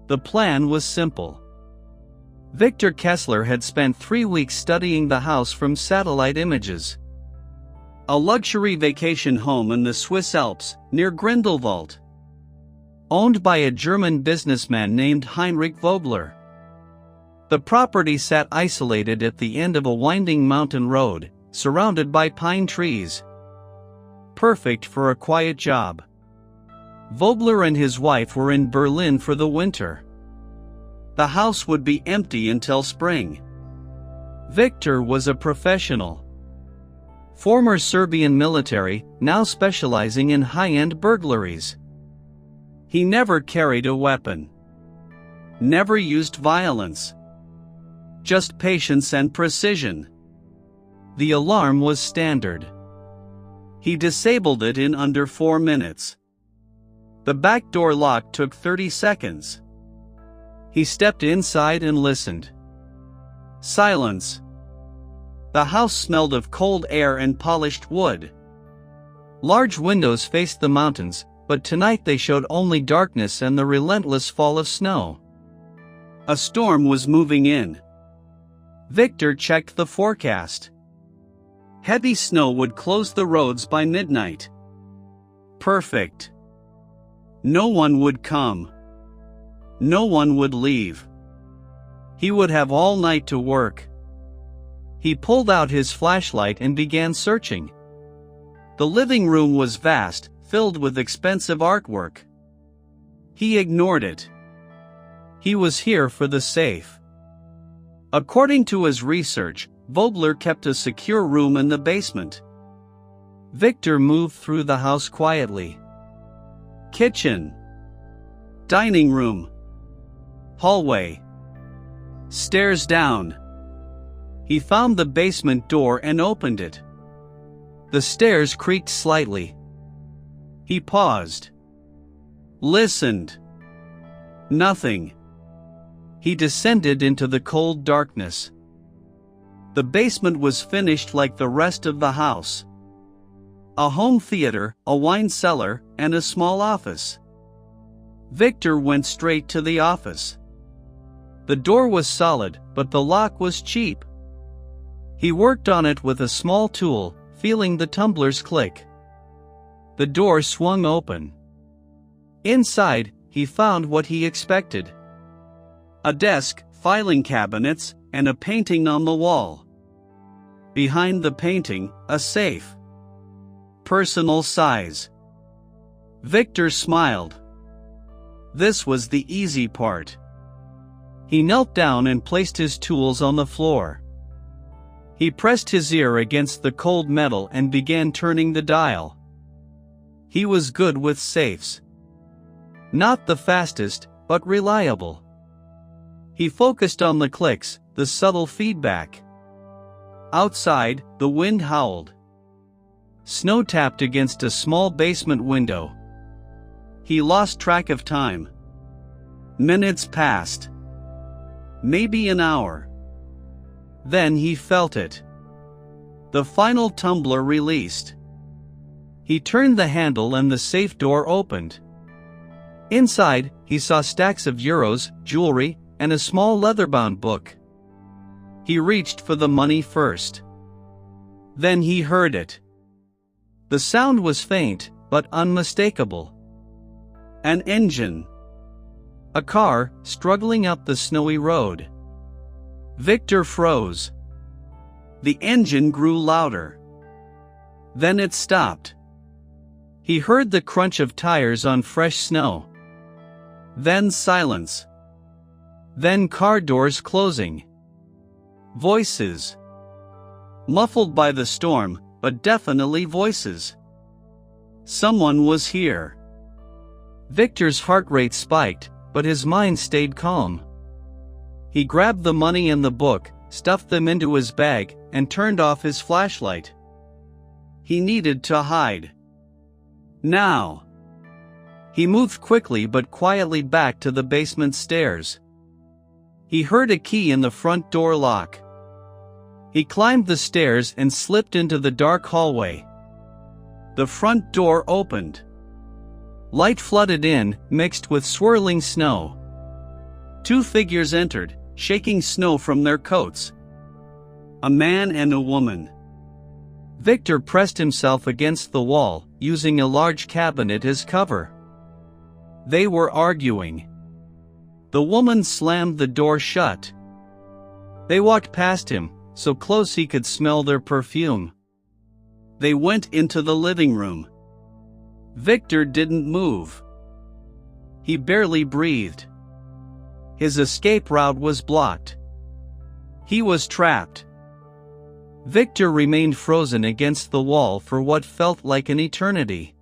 The plan was simple. Victor Kessler had spent 3 weeks studying the house from satellite images. A luxury vacation home in the Swiss Alps, near Grindelwald. Owned by a German businessman named Heinrich Vogler. The property sat isolated at the end of a winding mountain road, surrounded by pine trees. Perfect for a quiet job. Vogler and his wife were in Berlin for the winter. The house would be empty until spring. Victor was a professional. Former Serbian military, now specializing in high-end burglaries. He never carried a weapon. Never used violence. Just patience and precision. The alarm was standard. He disabled it in under 4 minutes. The back door lock took 30 seconds. He stepped inside and listened. Silence. The house smelled of cold air and polished wood. Large windows faced the mountains, but tonight they showed only darkness and the relentless fall of snow. A storm was moving in. Victor checked the forecast. Heavy snow would close the roads by midnight. Perfect. No one would come. No one would leave. He would have all night to work. He pulled out his flashlight and began searching. The living room was vast, filled with expensive artwork. He ignored it. He was here for the safe. According to his research, Vogler kept a secure room in the basement. Victor moved through the house quietly. Kitchen. Dining room. Hallway. Stairs down. He found the basement door and opened it. The stairs creaked slightly. He paused. Listened. Nothing. He descended into the cold darkness. The basement was finished like the rest of the house. A home theater, a wine cellar, and a small office. Victor went straight to the office. The door was solid, but the lock was cheap. He worked on it with a small tool, feeling the tumblers click. The door swung open. Inside, he found what he expected. A desk, filing cabinets, and a painting on the wall. Behind the painting, a safe. Personal size. Victor smiled. This was the easy part. He knelt down and placed his tools on the floor. He pressed his ear against the cold metal and began turning the dial. He was good with safes. Not the fastest, but reliable. He focused on the clicks, the subtle feedback. Outside, the wind howled. Snow tapped against a small basement window. He lost track of time. Minutes passed. Maybe an hour. Then he felt it. The final tumbler released. He turned the handle and the safe door opened. Inside, he saw stacks of euros, jewelry, and a small leather-bound book. He reached for the money first. Then he heard it. The sound was faint, but unmistakable. An engine. A car, struggling up the snowy road. Victor froze. The engine grew louder. Then it stopped. He heard the crunch of tires on fresh snow. Then silence. Then car doors closing. Voices. Muffled by the storm, but definitely voices. Someone was here. Victor's heart rate spiked, but his mind stayed calm. He grabbed the money and the book, stuffed them into his bag, and turned off his flashlight. He needed to hide. Now. He moved quickly but quietly back to the basement stairs. He heard a key in the front door lock. He climbed the stairs and slipped into the dark hallway. The front door opened. Light flooded in, mixed with swirling snow. Two figures entered, shaking snow from their coats. A man and a woman. Victor pressed himself against the wall, using a large cabinet as cover. They were arguing. The woman slammed the door shut. They walked past him, so close he could smell their perfume. They went into the living room. Victor didn't move. He barely breathed. His escape route was blocked. He was trapped. Victor remained frozen against the wall for what felt like an eternity.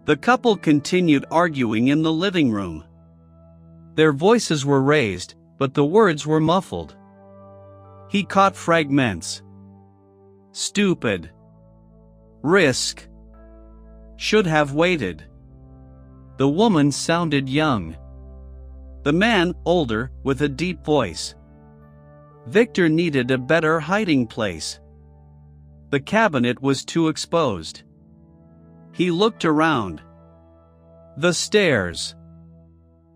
The couple continued arguing in the living room. Their voices were raised, but the words were muffled. He caught fragments. Stupid. Risk. Should have waited. The woman sounded young. The man, older, with a deep voice. Victor needed a better hiding place. The cabinet was too exposed. He looked around. The stairs.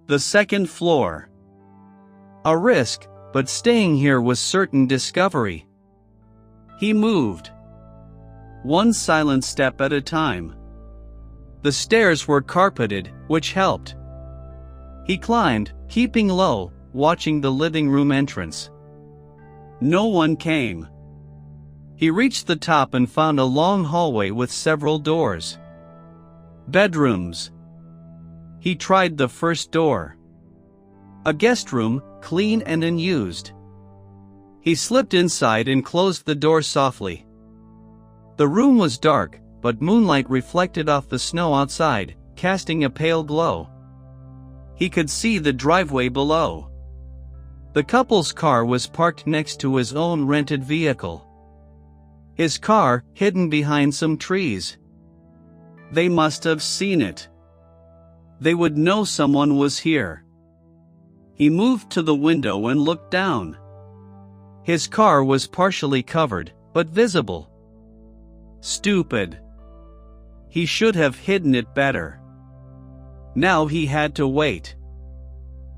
The second floor. A risk, but staying here was certain discovery. He moved. One silent step at a time. The stairs were carpeted, which helped. He climbed, keeping low, watching the living room entrance. No one came. He reached the top and found a long hallway with several doors. Bedrooms. He tried the first door. A guest room, clean and unused. He slipped inside and closed the door softly. The room was dark, but moonlight reflected off the snow outside, casting a pale glow. He could see the driveway below. The couple's car was parked next to his own rented vehicle. His car, hidden behind some trees. They must have seen it. They would know someone was here. He moved to the window and looked down. His car was partially covered, but visible. Stupid. He should have hidden it better. Now he had to wait.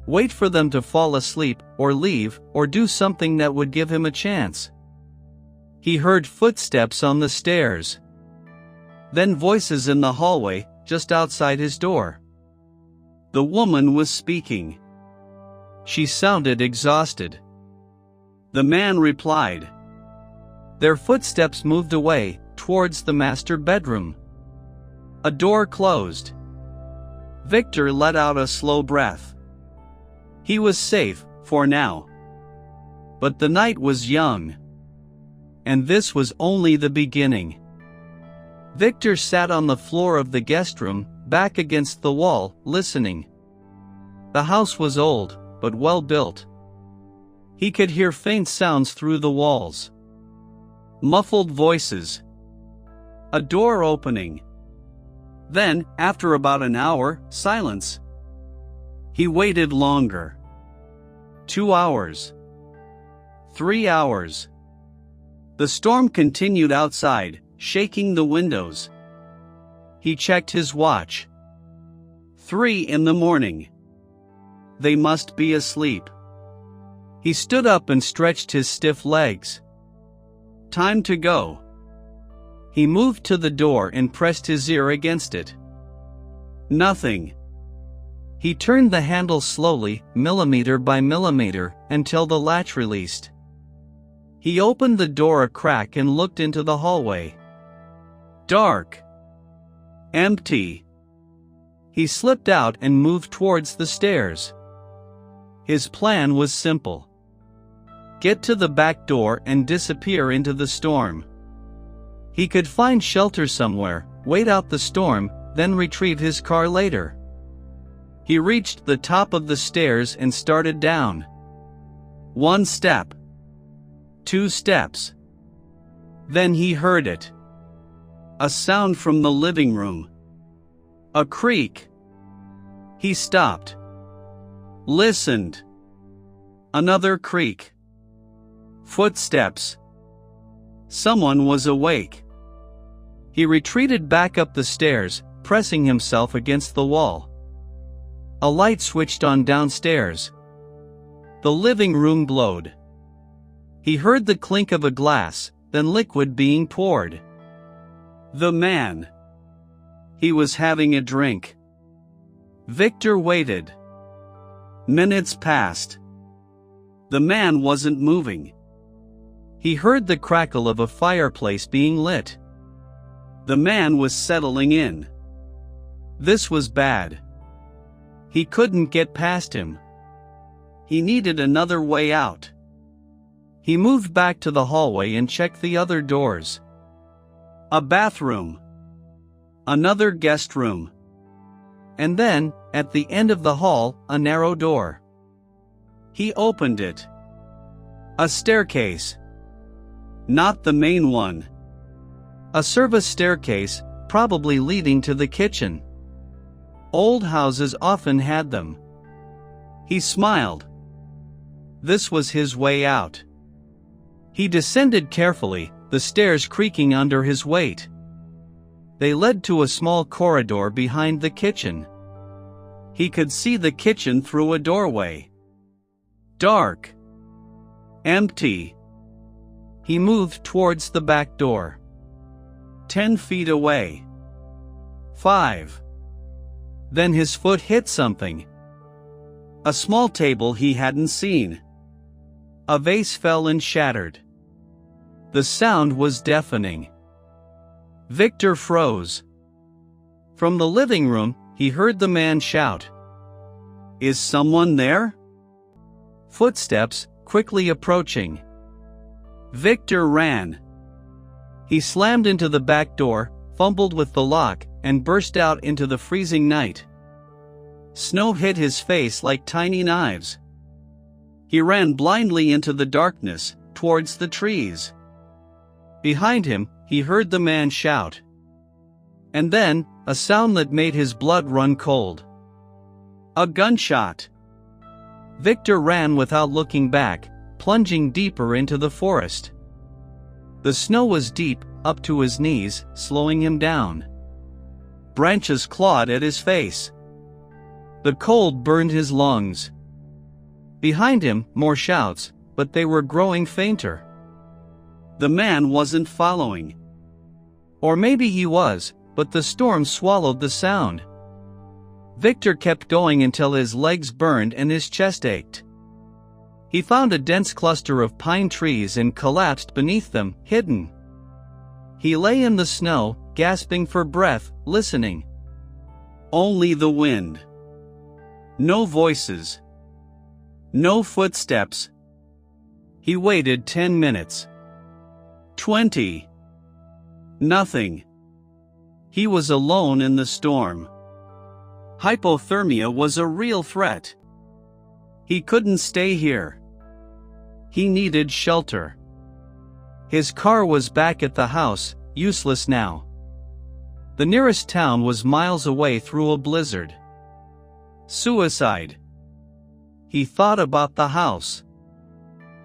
Wait for them to fall asleep, or leave, or do something that would give him a chance. He heard footsteps on the stairs. Then voices in the hallway, just outside his door. The woman was speaking. She sounded exhausted. The man replied. Their footsteps moved away, towards the master bedroom. A door closed. Victor let out a slow breath. He was safe, for now. But the night was young. And this was only the beginning. Victor sat on the floor of the guest room, back against the wall, listening. The house was old, but well built. He could hear faint sounds through the walls. Muffled voices. A door opening. Then, after about an hour, silence. He waited longer. 2 hours. 3 hours. The storm continued outside, shaking the windows. He checked his watch. 3 a.m. They must be asleep. He stood up and stretched his stiff legs. Time to go. He moved to the door and pressed his ear against it. Nothing. He turned the handle slowly, millimeter by millimeter, until the latch released. He opened the door a crack and looked into the hallway. Dark. Empty. He slipped out and moved towards the stairs. His plan was simple. Get to the back door and disappear into the storm. He could find shelter somewhere, wait out the storm, then retrieve his car later. He reached the top of the stairs and started down. 1 step. 2 steps. Then he heard it. A sound from the living room. A creak. He stopped. Listened. Another creak. Footsteps. Someone was awake. He retreated back up the stairs, pressing himself against the wall. A light switched on downstairs. The living room glowed. He heard the clink of a glass, then liquid being poured. The man. He was having a drink. Victor waited. Minutes passed. The man wasn't moving. He heard the crackle of a fireplace being lit. The man was settling in. This was bad. He couldn't get past him. He needed another way out. He moved back to the hallway and checked the other doors. A bathroom. Another guest room. And then, at the end of the hall, a narrow door. He opened it. A staircase. Not the main one. A service staircase, probably leading to the kitchen. Old houses often had them. He smiled. This was his way out. He descended carefully, the stairs creaking under his weight. They led to a small corridor behind the kitchen. He could see the kitchen through a doorway. Dark. Empty. He moved towards the back door. 10 feet away. 5. Then his foot hit something. A small table he hadn't seen. A vase fell and shattered. The sound was deafening. Victor froze. From the living room, he heard the man shout. "Is someone there?" Footsteps, quickly approaching. Victor ran. He slammed into the back door, fumbled with the lock, and burst out into the freezing night. Snow hit his face like tiny knives. He ran blindly into the darkness, towards the trees. Behind him, he heard the man shout. And then, a sound that made his blood run cold. A gunshot. Victor ran without looking back, plunging deeper into the forest. The snow was deep, up to his knees, slowing him down. Branches clawed at his face. The cold burned his lungs. Behind him, more shouts, but they were growing fainter. The man wasn't following. Or maybe he was, but the storm swallowed the sound. Victor kept going until his legs burned and his chest ached. He found a dense cluster of pine trees and collapsed beneath them, hidden. He lay in the snow, gasping for breath, listening. Only the wind. No voices. No footsteps. He waited 10 minutes. 20. Nothing. He was alone in the storm. Hypothermia was a real threat. He couldn't stay here. He needed shelter. His car was back at the house, useless now. The nearest town was miles away through a blizzard. Suicide. He thought about the house.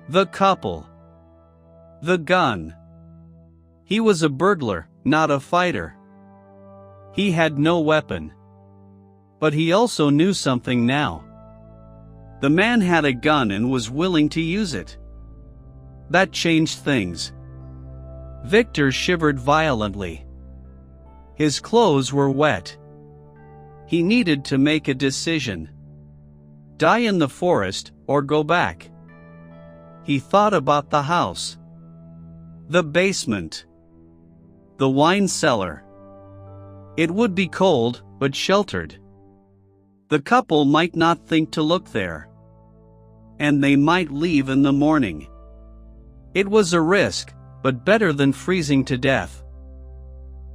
The couple. The gun. He was a burglar, not a fighter. He had no weapon. But he also knew something now. The man had a gun and was willing to use it. That changed things. Victor shivered violently. His clothes were wet. He needed to make a decision. Die in the forest, or go back. He thought about the house. The basement. The wine cellar. It would be cold, but sheltered. The couple might not think to look there. And they might leave in the morning. It was a risk, but better than freezing to death.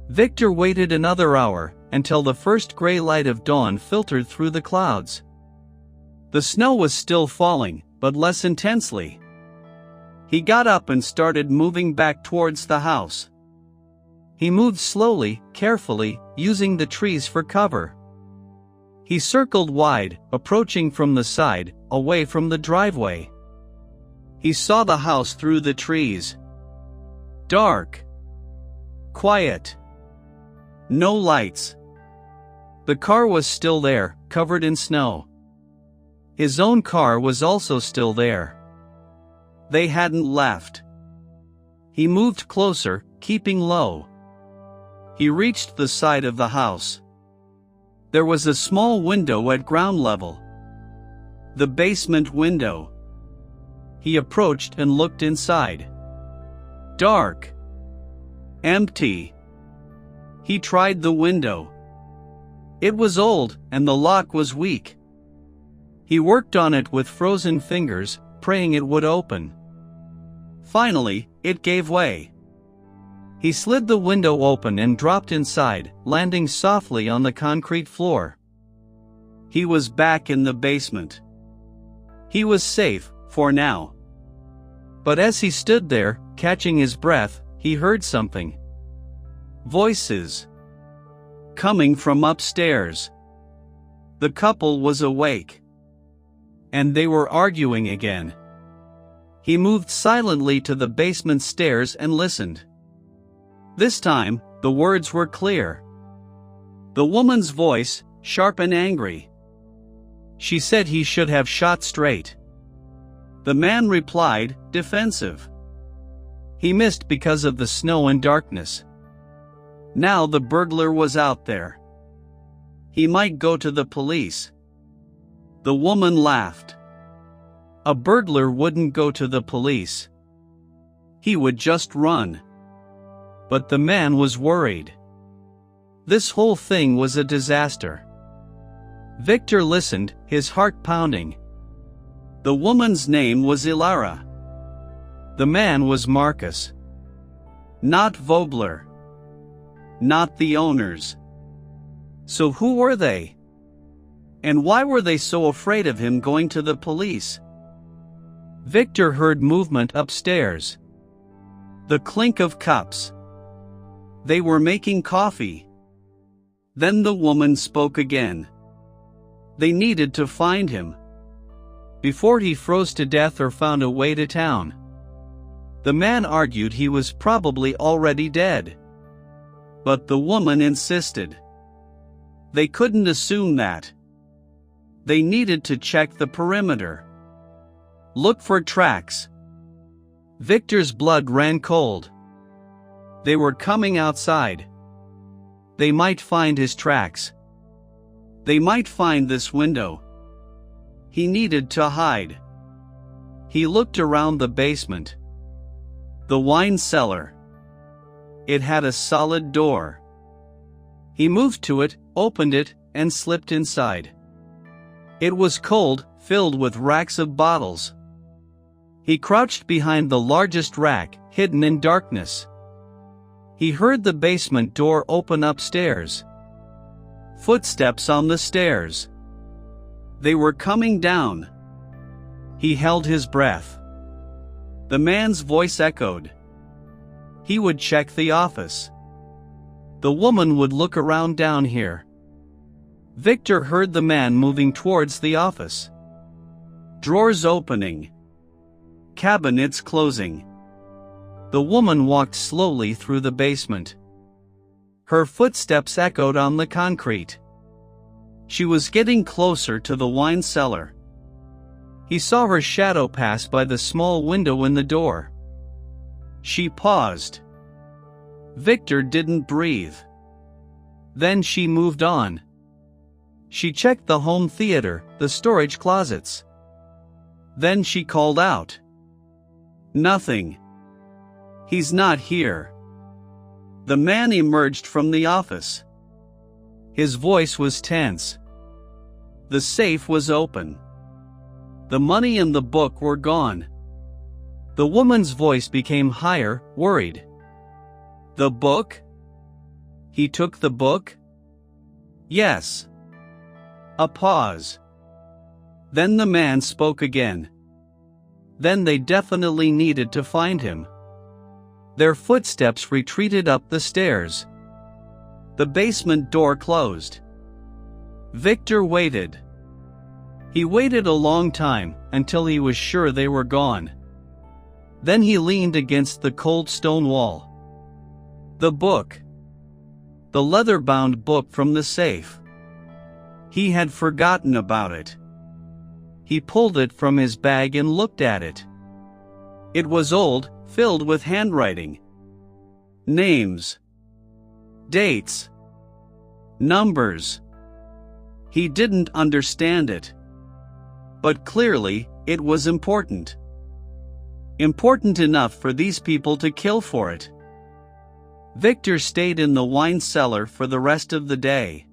Victor waited another hour, until the first gray light of dawn filtered through the clouds. The snow was still falling, but less intensely. He got up and started moving back towards the house. He moved slowly, carefully, using the trees for cover. He circled wide, approaching from the side, away from the driveway. He saw the house through the trees. Dark. Quiet. No lights. The car was still there, covered in snow. His own car was also still there. They hadn't left. He moved closer, keeping low. He reached the side of the house. There was a small window at ground level. The basement window. He approached and looked inside. Dark. Empty. He tried the window. It was old, and the lock was weak. He worked on it with frozen fingers, praying it would open. Finally, it gave way. He slid the window open and dropped inside, landing softly on the concrete floor. He was back in the basement. He was safe, for now. But as he stood there, catching his breath, he heard something. Voices. Coming from upstairs. The couple was awake. And they were arguing again. He moved silently to the basement stairs and listened. This time, the words were clear. The woman's voice, sharp and angry. She said he should have shot straight. The man replied, defensive. He missed because of the snow and darkness. Now the burglar was out there. He might go to the police. The woman laughed. A burglar wouldn't go to the police. He would just run. But the man was worried. This whole thing was a disaster. Victor listened, his heart pounding. The woman's name was Ilara. The man was Marcus. Not Vogler. Not the owners. So who were they? And why were they so afraid of him going to the police? Victor heard movement upstairs. The clink of cups. They were making coffee. Then the woman spoke again. They needed to find him. Before he froze to death or found a way to town. The man argued he was probably already dead. But the woman insisted. They couldn't assume that. They needed to check the perimeter. Look for tracks. Victor's blood ran cold. They were coming outside. They might find his tracks. They might find this window. He needed to hide. He looked around the basement. The wine cellar. It had a solid door. He moved to it, opened it, and slipped inside. It was cold, filled with racks of bottles. He crouched behind the largest rack, hidden in darkness. He heard the basement door open upstairs. Footsteps on the stairs. They were coming down. He held his breath. The man's voice echoed. He would check the office. The woman would look around down here. Victor heard the man moving towards the office. Drawers opening. Cabinets closing. The woman walked slowly through the basement. Her footsteps echoed on the concrete. She was getting closer to the wine cellar. He saw her shadow pass by the small window in the door. She paused. Victor didn't breathe. Then she moved on. She checked the home theater, the storage closets. Then she called out. Nothing. He's not here. The man emerged from the office. His voice was tense. The safe was open. The money and the book were gone. The woman's voice became higher, worried. The book? He took the book? Yes. A pause. Then the man spoke again. Then they definitely needed to find him. Their footsteps retreated up the stairs. The basement door closed. Victor waited. He waited a long time, until he was sure they were gone. Then he leaned against the cold stone wall. The book. The leather-bound book from the safe. He had forgotten about it. He pulled it from his bag and looked at it. It was old, filled with handwriting. Names. Dates. Numbers. He didn't understand it. But clearly, it was important. Important enough for these people to kill for it. Victor stayed in the wine cellar for the rest of the day.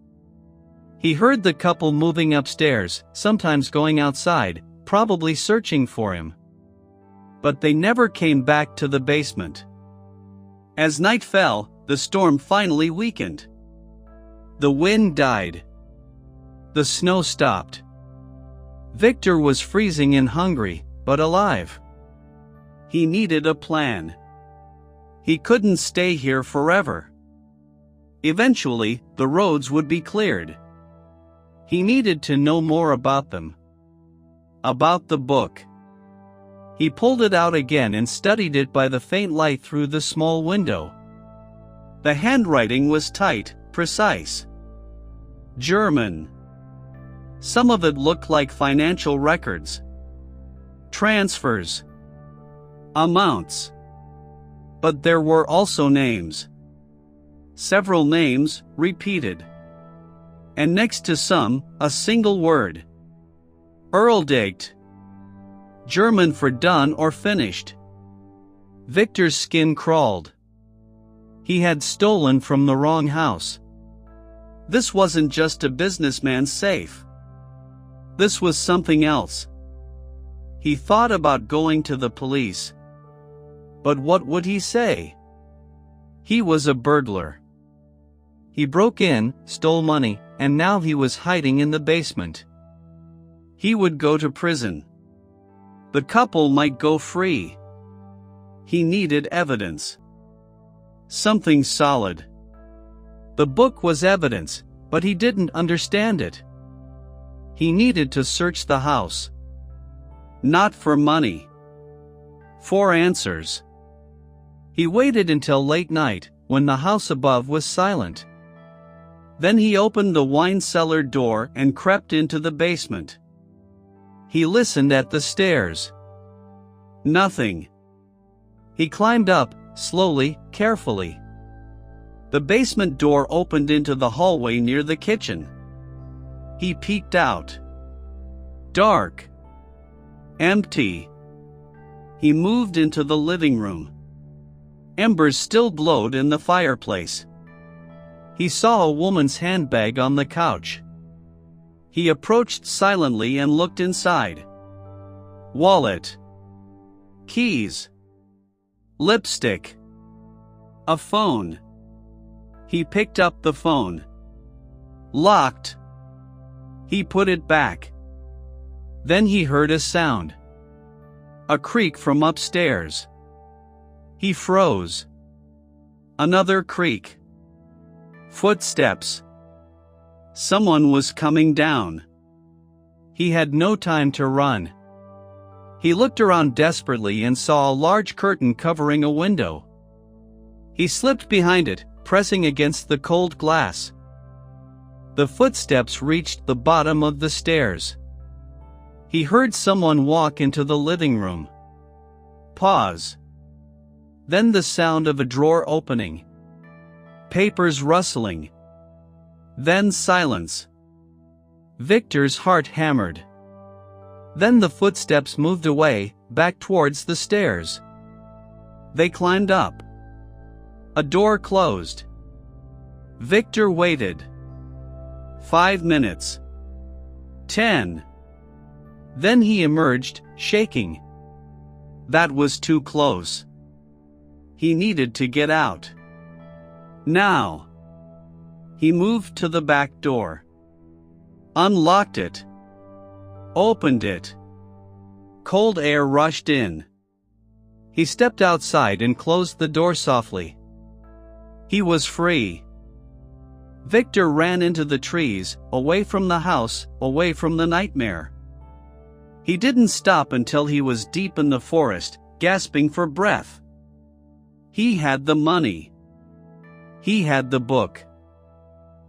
He heard the couple moving upstairs, sometimes going outside, probably searching for him. But they never came back to the basement. As night fell, the storm finally weakened. The wind died. The snow stopped. Victor was freezing and hungry, but alive. He needed a plan. He couldn't stay here forever. Eventually, the roads would be cleared. He needed to know more about them. About the book. He pulled it out again and studied it by the faint light through the small window. The handwriting was tight, precise. German. Some of it looked like financial records. Transfers. Amounts. But there were also names. Several names, repeated. And next to some, a single word. Erledigt. German for done or finished. Victor's skin crawled. He had stolen from the wrong house. This wasn't just a businessman's safe. This was something else. He thought about going to the police. But what would he say? He was a burglar. He broke in, stole money, and now he was hiding in the basement. He would go to prison. The couple might go free. He needed evidence. Something solid. The book was evidence, but he didn't understand it. He needed to search the house. Not for money. For answers. He waited until late night, when the house above was silent. Then he opened the wine cellar door and crept into the basement. He listened at the stairs. Nothing. He climbed up, slowly, carefully. The basement door opened into the hallway near the kitchen. He peeked out. Dark. Empty. He moved into the living room. Embers still glowed in the fireplace. He saw a woman's handbag on the couch. He approached silently and looked inside. Wallet. Keys. Lipstick. A phone. He picked up the phone. Locked. He put it back. Then he heard a sound. A creak from upstairs. He froze. Another creak. Footsteps. Someone was coming down. He had no time to run. He looked around desperately and saw a large curtain covering a window. He slipped behind it, pressing against the cold glass. The footsteps reached the bottom of the stairs. He heard someone walk into the living room. Pause. Then the sound of a drawer opening. Papers rustling. Then silence. Victor's heart hammered. Then the footsteps moved away, back towards the stairs. They climbed up. A door closed. Victor waited. 5 minutes. 10. Then he emerged, shaking. That was too close. He needed to get out. Now. He moved to the back door. Unlocked it. Opened it. Cold air rushed in. He stepped outside and closed the door softly. He was free. Victor ran into the trees, away from the house, away from the nightmare. He didn't stop until he was deep in the forest, gasping for breath. He had the money. He had the book.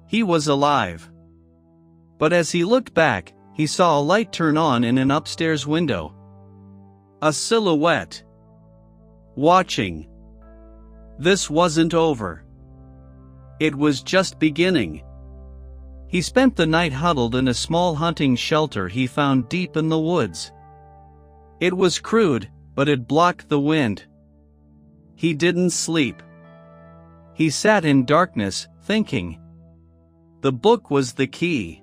He was alive. But as he looked back, he saw a light turn on in an upstairs window. A silhouette. Watching. This wasn't over. It was just beginning. He spent the night huddled in a small hunting shelter he found deep in the woods. It was crude, but it blocked the wind. He didn't sleep. He sat in darkness, thinking. The book was the key.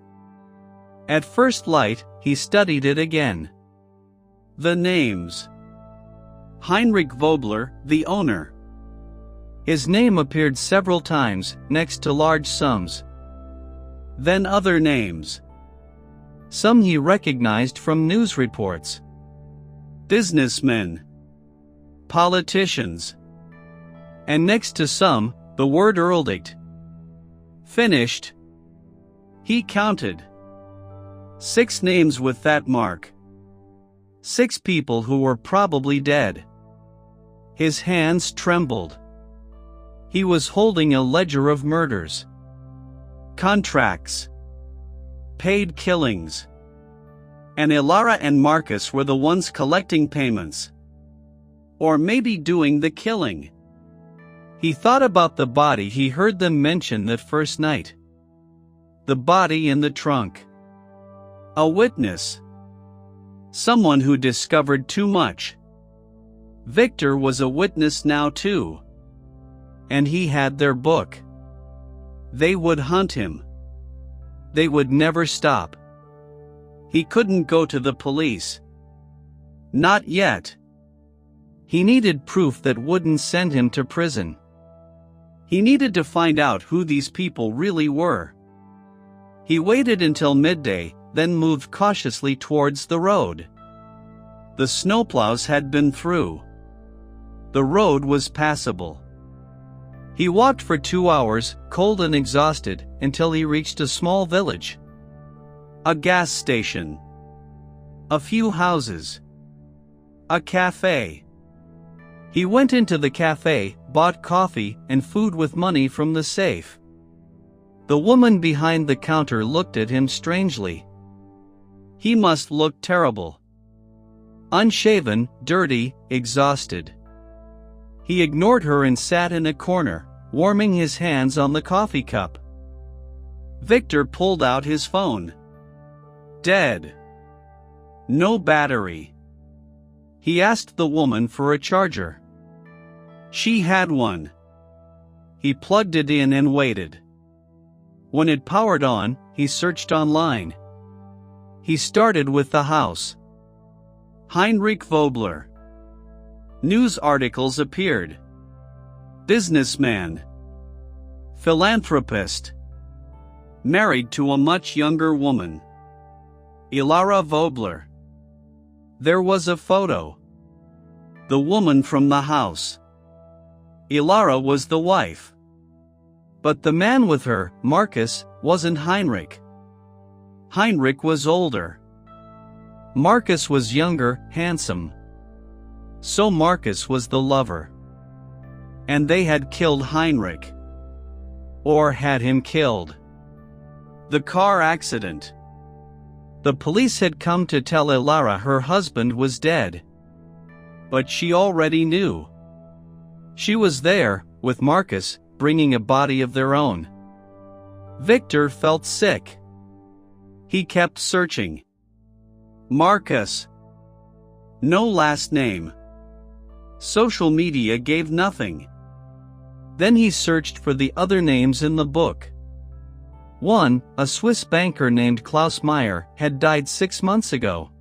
At first light, he studied it again. The names. Heinrich Vogler, the owner. His name appeared several times, next to large sums. Then other names. Some he recognized from news reports. Businessmen. Politicians. And next to some, the word Erledigt. Finished. He counted. 6 names with that mark. 6 people who were probably dead. His hands trembled. He was holding a ledger of murders. Contracts. Paid killings. And Ilara and Marcus were the ones collecting payments. Or maybe doing the killing. He thought about the body he heard them mention that first night. The body in the trunk. A witness. Someone who discovered too much. Victor was a witness now too. And he had their book. They would hunt him. They would never stop. He couldn't go to the police. Not yet. He needed proof that wouldn't send him to prison. He needed to find out who these people really were. He waited until midday, then moved cautiously towards the road. The snowplows had been through. The road was passable. He walked for 2 hours, cold and exhausted, until he reached a small village. A gas station. A few houses. A cafe. He went into the cafe, bought coffee and food with money from the safe. The woman behind the counter looked at him strangely. He must look terrible. Unshaven, dirty, exhausted. He ignored her and sat in a corner, warming his hands on the coffee cup. Victor pulled out his phone. Dead. No battery. He asked the woman for a charger. She had one. He plugged it in and waited. When it powered on, he searched online. He started with the house. Heinrich Vogler. News articles appeared. Businessman. Philanthropist. Married to a much younger woman. Ilara Vogler. There was a photo. The woman from the house. Ilara was the wife. But the man with her, Marcus, wasn't Heinrich. Heinrich was older. Marcus was younger, handsome. So Marcus was the lover. And they had killed Heinrich. Or had him killed. The car accident. The police had come to tell Ilara her husband was dead. But she already knew. She was there, with Marcus, bringing a body of their own. Victor felt sick. He kept searching. Marcus. No last name. Social media gave nothing. Then he searched for the other names in the book. One, a Swiss banker named Klaus Meyer, had died 6 months ago.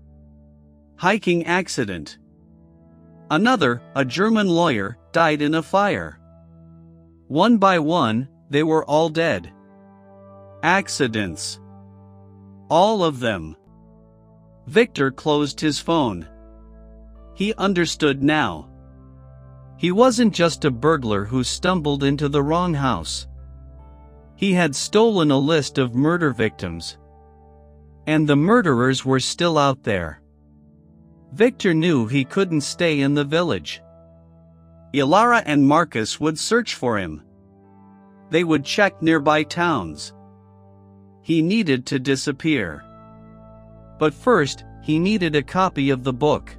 Hiking accident. Another, a German lawyer, died in a fire. One by one, they were all dead. Accidents. All of them. Victor closed his phone. He understood now. He wasn't just a burglar who stumbled into the wrong house. He had stolen a list of murder victims. And the murderers were still out there. Victor knew he couldn't stay in the village. Ilara and Marcus would search for him. They would check nearby towns. He needed to disappear. But first, he needed a copy of the book.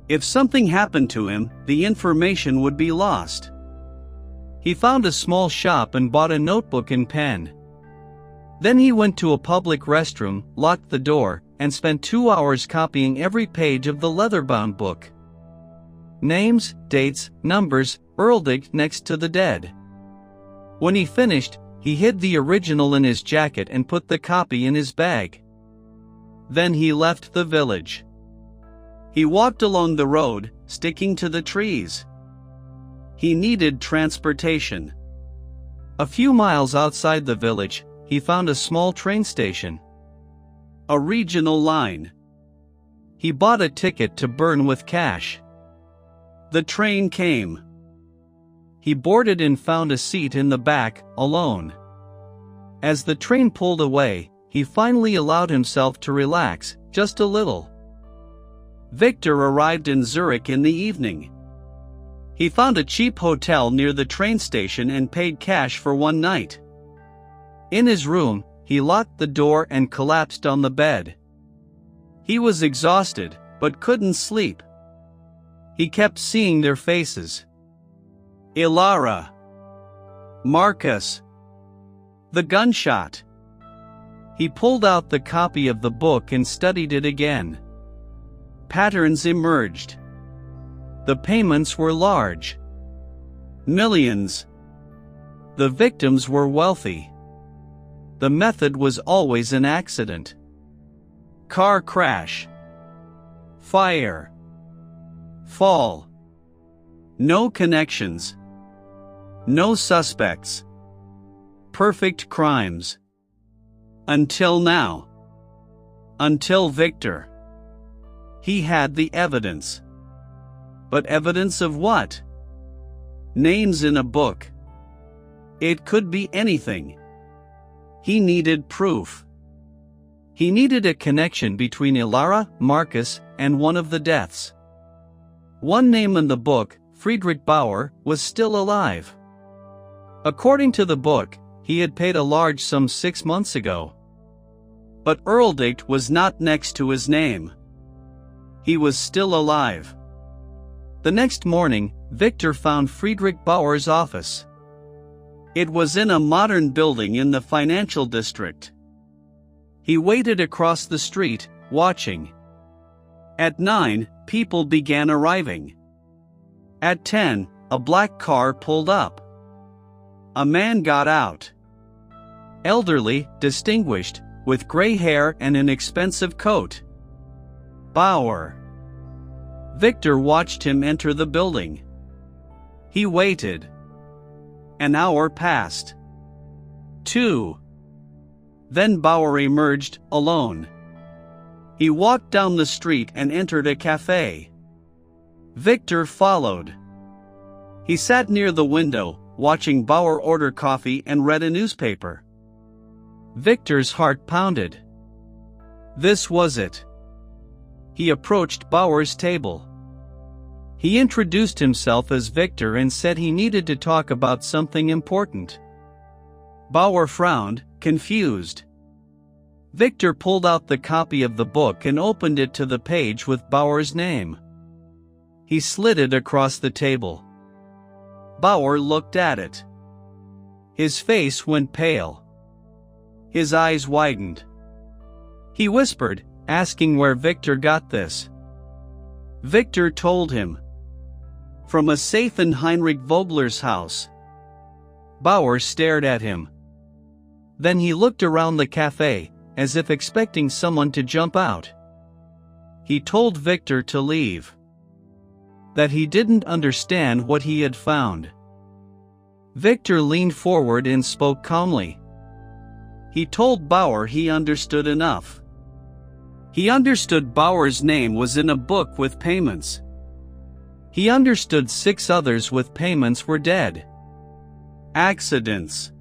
If something happened to him, the information would be lost. He found a small shop and bought a notebook and pen. Then he went to a public restroom, locked the door, and spent 2 hours copying every page of the leather-bound book. Names, dates, numbers, Earldick next to the dead. When he finished, he hid the original in his jacket and put the copy in his bag. Then he left the village. He walked along the road, sticking to the trees. He needed transportation. A few miles outside the village, he found a small train station. A regional line. He bought a ticket to burn with cash. The train came. He boarded and found a seat in the back, alone. As the train pulled away, he finally allowed himself to relax, just a little. Victor arrived in Zurich in the evening. He found a cheap hotel near the train station and paid cash for one night. In his room, he locked the door and collapsed on the bed. He was exhausted, but couldn't sleep. He kept seeing their faces. Ilara. Marcus. The gunshot. He pulled out the copy of the book and studied it again. Patterns emerged. The payments were large. Millions. The victims were wealthy. The method was always an accident. Car crash. Fire. Fall. No connections. No suspects. Perfect crimes. Until now. Until Victor. He had the evidence. But evidence of what? Names in a book. It could be anything. He needed proof. He needed a connection between Ilara, Marcus, and one of the deaths. One name in the book, Friedrich Bauer, was still alive. According to the book, he had paid a large sum 6 months ago. But Earldick was not next to his name. He was still alive. The next morning, Victor found Friedrich Bauer's office. It was in a modern building in the financial district. He waited across the street, watching. At 9, people began arriving. At 10, a black car pulled up. A man got out. Elderly, distinguished, with gray hair and an expensive coat. Bauer. Victor watched him enter the building. He waited. An hour passed. 2. Then Bauer emerged, alone. He walked down the street and entered a cafe. Victor followed. He sat near the window, watching Bauer order coffee and read a newspaper. Victor's heart pounded. This was it. He approached Bauer's table. He introduced himself as Victor and said he needed to talk about something important. Bauer frowned, confused. Victor pulled out the copy of the book and opened it to the page with Bauer's name. He slid it across the table. Bauer looked at it. His face went pale. His eyes widened. He whispered, asking where Victor got this. Victor told him. From a safe in Heinrich Vogler's house. Bauer stared at him. Then he looked around the cafe, as if expecting someone to jump out. He told Victor to leave. That he didn't understand what he had found. Victor leaned forward and spoke calmly. He told Bauer he understood enough. He understood Bauer's name was in a book with payments. He understood 6 others with payments were dead. Accidents.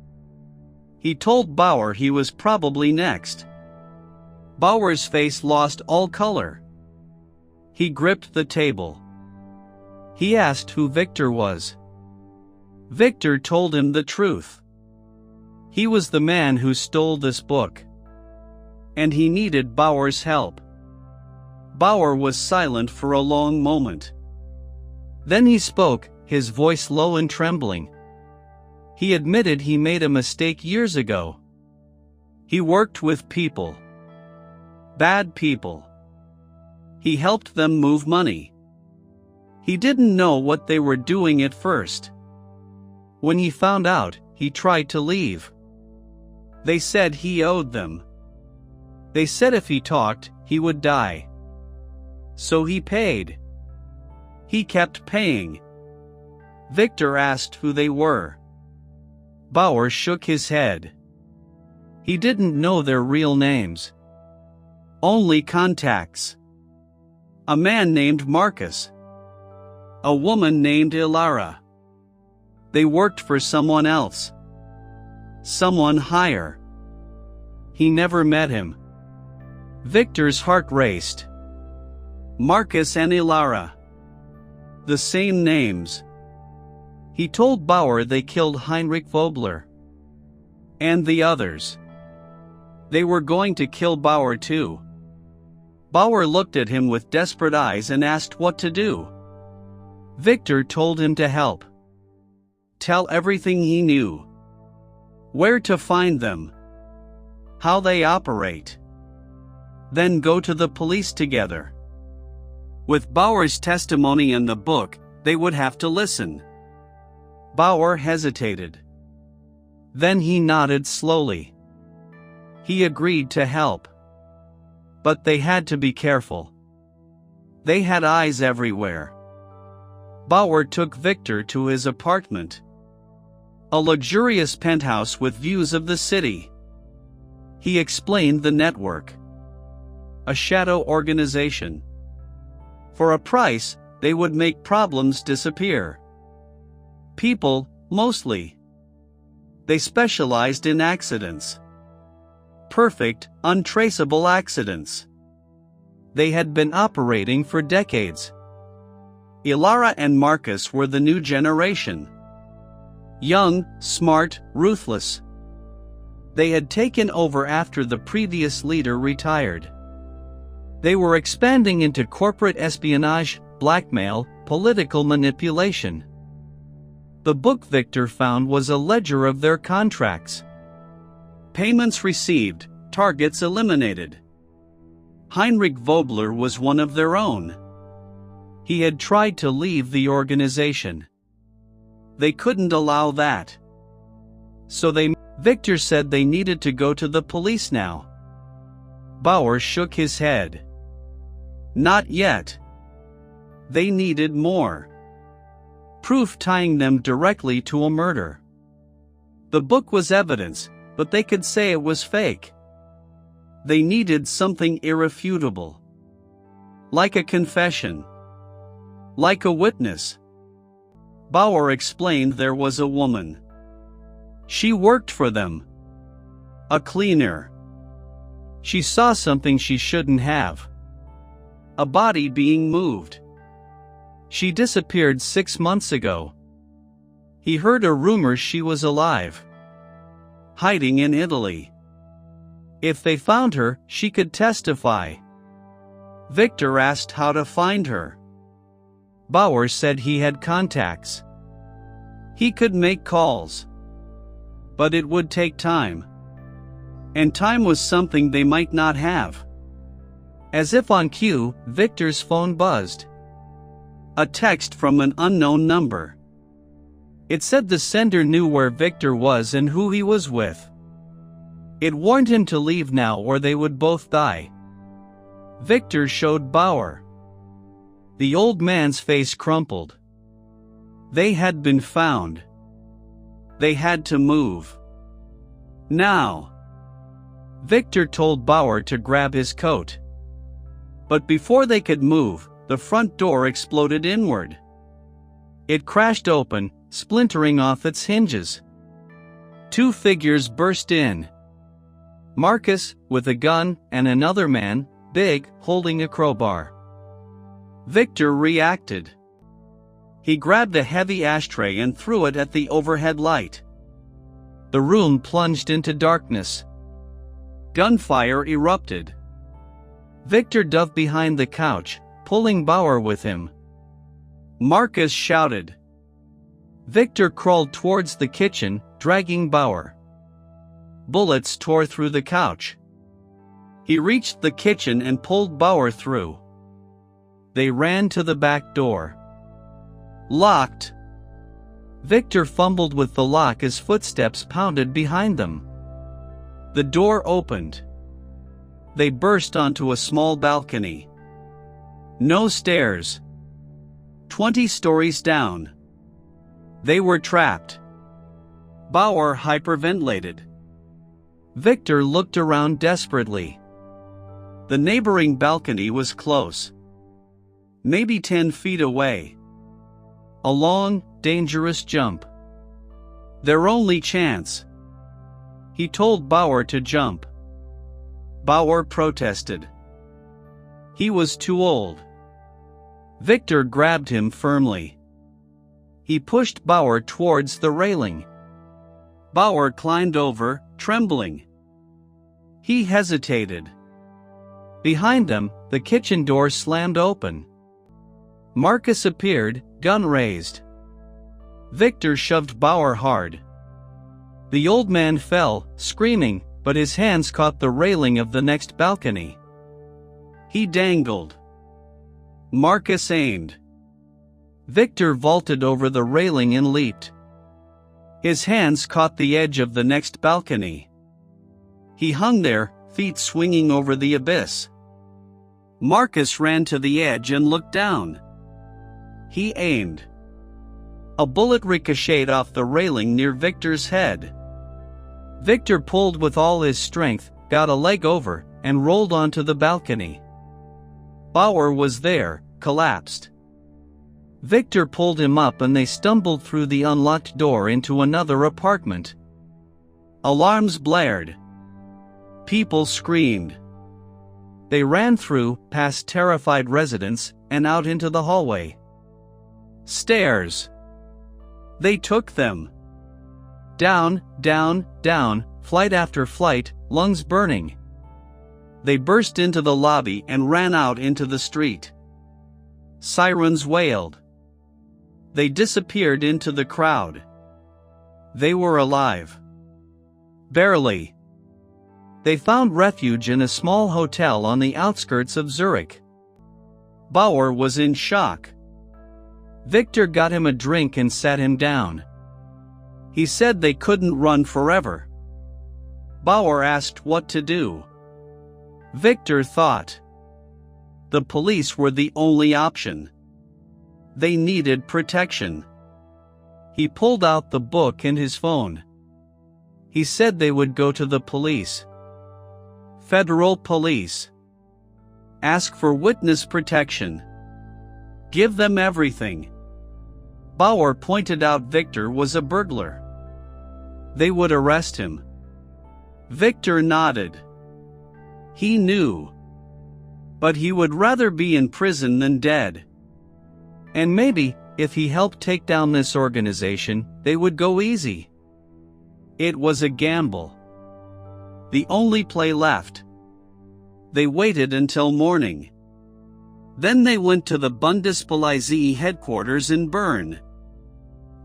He told Bauer he was probably next. Bauer's face lost all color. He gripped the table. He asked who Victor was. Victor told him the truth. He was the man who stole this book. and he needed Bauer's help. Bauer was silent for a long moment. Then he spoke, his voice low and trembling. He admitted he made a mistake years ago. He worked with people. Bad people. He helped them move money. He didn't know what they were doing at first. When he found out, he tried to leave. They said he owed them. They said if he talked, he would die. So he paid. He kept paying. Victor asked who they were. Bauer shook his head. He didn't know their real names. Only contacts. A man named Marcus. A woman named Ilara. They worked for someone else. Someone higher. He never met him. Victor's heart raced. Marcus and Ilara. The same names. He told Bauer they killed Heinrich Vogler. And the others. They were going to kill Bauer too. Bauer looked at him with desperate eyes and asked what to do. Victor told him to help. Tell everything he knew. Where to find them. How they operate. Then go to the police together. With Bauer's testimony in the book, they would have to listen. Bauer hesitated. Then he nodded slowly. He agreed to help. But they had to be careful. They had eyes everywhere. Bauer took Victor to his apartment. A luxurious penthouse with views of the city. He explained the network. A shadow organization. For a price, they would make problems disappear. People, mostly. They specialized in accidents. Perfect, untraceable accidents. They had been operating for decades. Ilara and Marcus were the new generation. Young, smart, ruthless. They had taken over after the previous leader retired. They were expanding into corporate espionage, blackmail, political manipulation. The book Victor found was a ledger of their contracts. Payments received, targets eliminated. Heinrich Vogler was one of their own. He had tried to leave the organization. They couldn't allow that. So Victor said they needed to go to the police now. Bauer shook his head. Not yet. They needed more. Proof tying them directly to a murder. The book was evidence, but they could say it was fake. They needed something irrefutable. Like a confession. Like a witness. Bauer explained there was a woman. She worked for them. A cleaner. She saw something she shouldn't have. A body being moved. She disappeared 6 months ago. He heard a rumor she was alive. Hiding in Italy. If they found her, she could testify. Victor asked how to find her. Bauer said he had contacts. He could make calls. But it would take time. And time was something they might not have. As if on cue, Victor's phone buzzed. A text from an unknown number. It said the sender knew where Victor was and who he was with. It warned him to leave now or they would both die. Victor showed Bauer. The old man's face crumpled. They had been found. They had to move. Now. Victor told Bauer to grab his coat. But before they could move, the front door exploded inward. It crashed open, splintering off its hinges. 2 figures burst in. Marcus, with a gun, and another man, big, holding a crowbar. Victor reacted. He grabbed a heavy ashtray and threw it at the overhead light. The room plunged into darkness. Gunfire erupted. Victor dove behind the couch, pulling Bauer with him. Marcus shouted. Victor crawled towards the kitchen, dragging Bauer. Bullets tore through the couch. He reached the kitchen and pulled Bauer through. They ran to the back door. Locked. Victor fumbled with the lock as footsteps pounded behind them. The door opened. They burst onto a small balcony. No stairs. 20 stories down. They were trapped. Bauer hyperventilated. Victor looked around desperately. The neighboring balcony was close. Maybe 10 feet away. A long, dangerous jump. Their only chance. He told Bauer to jump. Bauer protested. He was too old. Victor grabbed him firmly. He pushed Bauer towards the railing. Bauer climbed over, trembling. He hesitated. Behind them, the kitchen door slammed open. Marcus appeared, gun raised. Victor shoved Bauer hard. The old man fell, screaming, but his hands caught the railing of the next balcony. He dangled. Marcus aimed. Victor vaulted over the railing and leaped. His hands caught the edge of the next balcony. He hung there, feet swinging over the abyss. Marcus ran to the edge and looked down. He aimed. A bullet ricocheted off the railing near Victor's head. Victor pulled with all his strength, got a leg over, and rolled onto the balcony. Bauer was there, collapsed. Victor pulled him up and they stumbled through the unlocked door into another apartment. Alarms blared. People screamed. They ran through, past terrified residents, and out into the hallway. Stairs. They took them. Down, down, down, flight after flight, lungs burning. They burst into the lobby and ran out into the street. Sirens wailed. They disappeared into the crowd. They were alive. Barely. They found refuge in a small hotel on the outskirts of Zurich. Bauer was in shock. Victor got him a drink and sat him down. He said they couldn't run forever. Bauer asked what to do. Victor thought. The police were the only option. They needed protection. He pulled out the book and his phone. He said they would go to the police. Federal police. Ask for witness protection. Give them everything. Bauer pointed out Victor was a burglar. They would arrest him. Victor nodded. He knew. But he would rather be in prison than dead. And maybe, if he helped take down this organization, they would go easy. It was a gamble. The only play left. They waited until morning. Then they went to the Bundespolizei headquarters in Bern.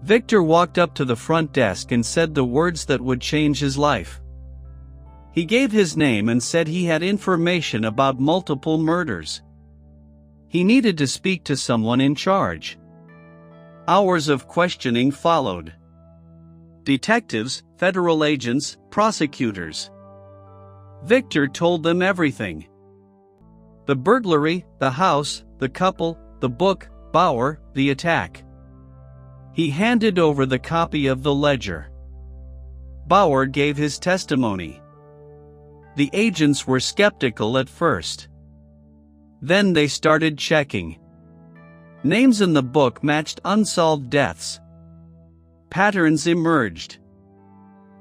Victor walked up to the front desk and said the words that would change his life. He gave his name and said he had information about multiple murders. He needed to speak to someone in charge. Hours of questioning followed. Detectives, federal agents, prosecutors. Victor told them everything. The burglary, the house, the couple, the book, Bauer, the attack. He handed over the copy of the ledger. Bauer gave his testimony. The agents were skeptical at first. Then they started checking. Names in the book matched unsolved deaths. Patterns emerged.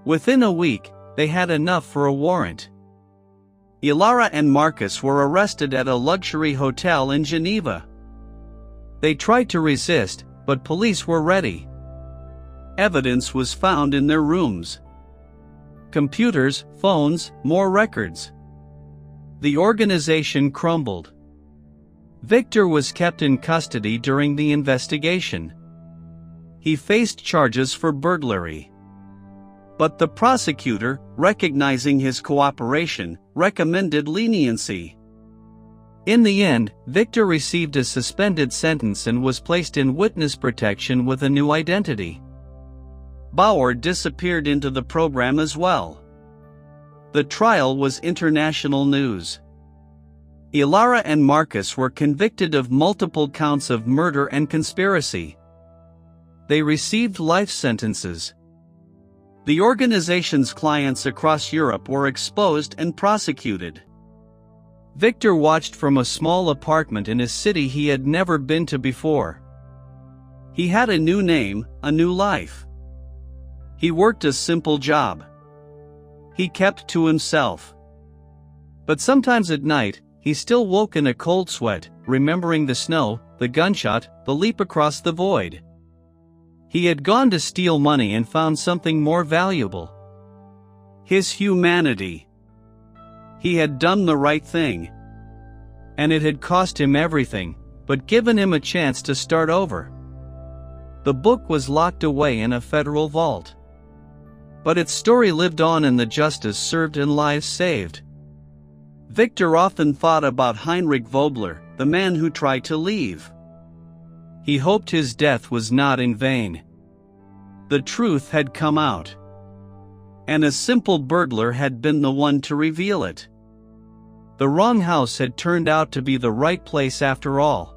Within a week, they had enough for a warrant. Ilara and Marcus were arrested at a luxury hotel in Geneva. They tried to resist, but police were ready. Evidence was found in their rooms. Computers, phones, more records. The organization crumbled. Victor was kept in custody during the investigation. He faced charges for burglary. But the prosecutor, recognizing his cooperation, recommended leniency. In the end, Victor received a suspended sentence and was placed in witness protection with a new identity. Bauer disappeared into the program as well. The trial was international news. Ilara and Marcus were convicted of multiple counts of murder and conspiracy. They received life sentences. The organization's clients across Europe were exposed and prosecuted. Victor watched from a small apartment in a city he had never been to before. He had a new name, a new life. He worked a simple job. He kept to himself. But sometimes at night, he still woke in a cold sweat, remembering the snow, the gunshot, the leap across the void. He had gone to steal money and found something more valuable. His humanity. He had done the right thing. And it had cost him everything, but given him a chance to start over. The book was locked away in a federal vault. But its story lived on in the justice served and lives saved. Victor often thought about Heinrich Vogler, the man who tried to leave. He hoped his death was not in vain. The truth had come out. And a simple burglar had been the one to reveal it. The wrong house had turned out to be the right place after all.